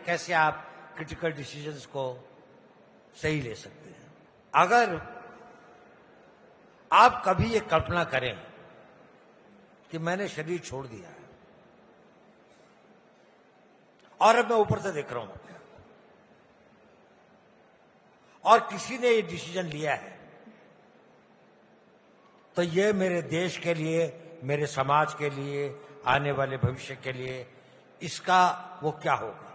कैसे आप critical decisions को सही ले सकते हैं। अगर आप कभी ये कल्पना करें कि मैंने शरीर छोड़ दिया है और अब मैं ऊपर से देख रहा हूं अपने आप को, और किसी ने ये डिसीजन लिया है, तो ये मेरे देश के लिए, मेरे समाज के लिए, आने वाले भविष्य के लिए इसका वो क्या होगा।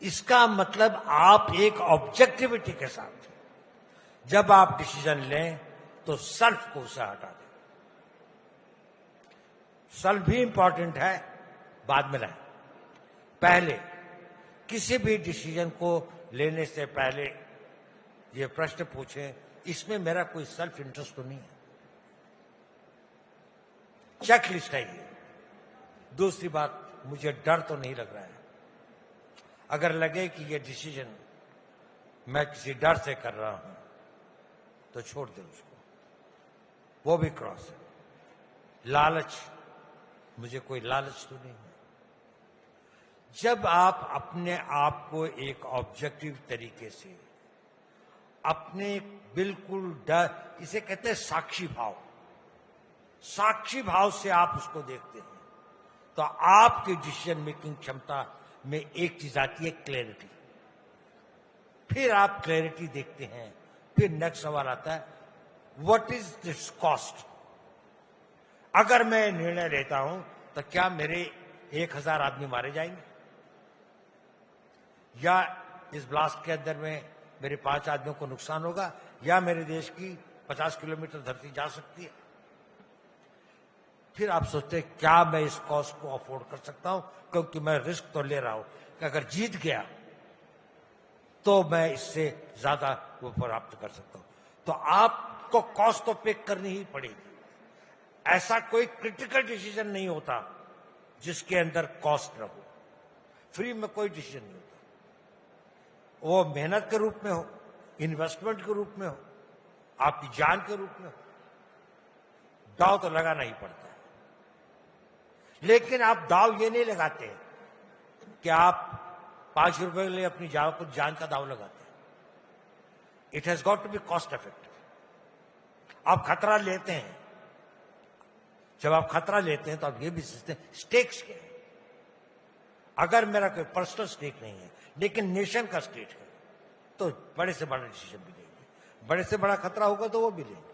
इसका मतलब आप एक ऑब्जेक्टिविटी के साथ जब आप डिसीजन लें तो सेल्फ को उसे हटा दें। सेल्फ भी इंपॉर्टेंट है, बाद में रहे। पहले किसी भी डिसीजन को लेने से पहले ये प्रश्न पूछें, इसमें मेरा कोई सेल्फ इंटरेस्ट तो नहीं है। चेकलिस्ट है ये। दूसरी बात, मुझे डर तो नहीं लग रहा है। अगर लगे कि ये डिसीजन मैं किसी डर से कर रहा हूं तो छोड़ दे उसको, वो भी क्रॉस है। लालच, मुझे कोई लालच तो नहीं है। जब आप अपने आप को एक ऑब्जेक्टिव तरीके से, अपने बिल्कुल डर, इसे कहते हैं साक्षी भाव, साक्षी भाव से आप उसको देखते हैं, तो आपकी डिसीजन मेकिंग क्षमता में एक चीज आती है, क्लैरिटी। फिर आप क्लैरिटी देखते हैं, फिर नेक्स्ट सवाल आता है, व्हाट इज दिस कॉस्ट। अगर मैं निर्णय लेता हूं तो क्या मेरे 1000 आदमी मारे जाएंगे, या इस ब्लास्ट के अंदर में मेरे 5 आदमियों को नुकसान होगा, या मेरे देश की 50 किलोमीटर धरती जा सकती है। फिर आप सोचते हैं क्या मैं इस कॉस्ट को अफोर्ड कर सकता हूं, क्योंकि मैं रिस्क तो ले रहा हूं कि अगर जीत गया तो मैं इससे ज्यादा वो प्राप्त कर सकता हूं। तो आपको कॉस्ट तो पे करनी ही पड़ेगी। ऐसा कोई क्रिटिकल डिसीजन नहीं होता जिसके अंदर कॉस्ट न हो। फ्री में कोई डिसीजन नहीं होता, वो मेहनत के रूप में हो, इन्वेस्टमेंट के रूप में हो, आपकी जान के रूप में हो, दाव तो लगाना ही पड़ता है। लेकिन आप दाव ये नहीं लगाते कि आप 5 रुपए के लिए अपनी जान का दाव लगाते हैं। It has got to be cost effective. आप खतरा लेते हैं, जब आप खतरा लेते हैं तो आप ये भी सोचते हैं स्टेक्स क्या है। अगर मेरा कोई पर्सनल स्टेक नहीं है लेकिन नेशन का स्टेक है, तो बड़े से बड़ा डिसीजन भी लेंगे, बड़े से बड़ा खतरा होगा तो वो भी लेंगे।